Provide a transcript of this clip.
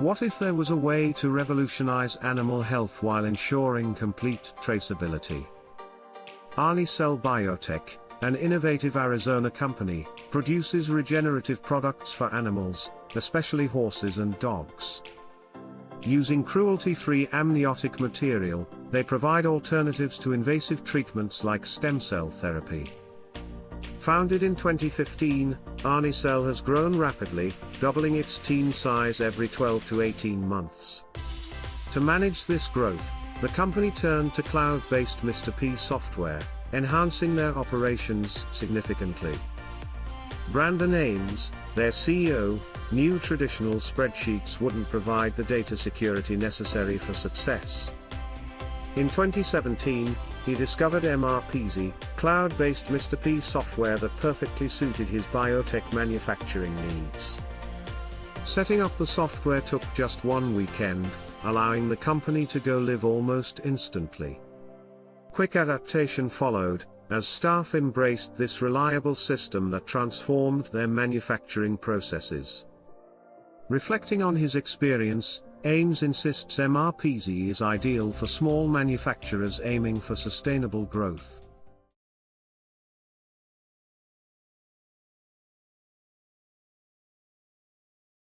What if there was a way to revolutionize animal health while ensuring complete traceability? AniCell Biotech, an innovative Arizona company, produces regenerative products for animals, especially horses and dogs. Using cruelty-free amniotic material, they provide alternatives to invasive treatments like stem cell therapy. Founded in 2015, AniCell has grown rapidly, doubling its team size every 12 to 18 months. To manage this growth, the company turned to cloud-based MrP software, enhancing their operations significantly. Brandon Ames, their CEO, knew traditional spreadsheets wouldn't provide the data security necessary for success. In 2017, he discovered MRPeasy, cloud-based MrP software that perfectly suited his biotech manufacturing needs. Setting up the software took just one weekend, allowing the company to go live almost instantly. Quick adaptation followed, as staff embraced this reliable system that transformed their manufacturing processes. Reflecting on his experience, Ames insists MRPeasy is ideal for small manufacturers aiming for sustainable growth.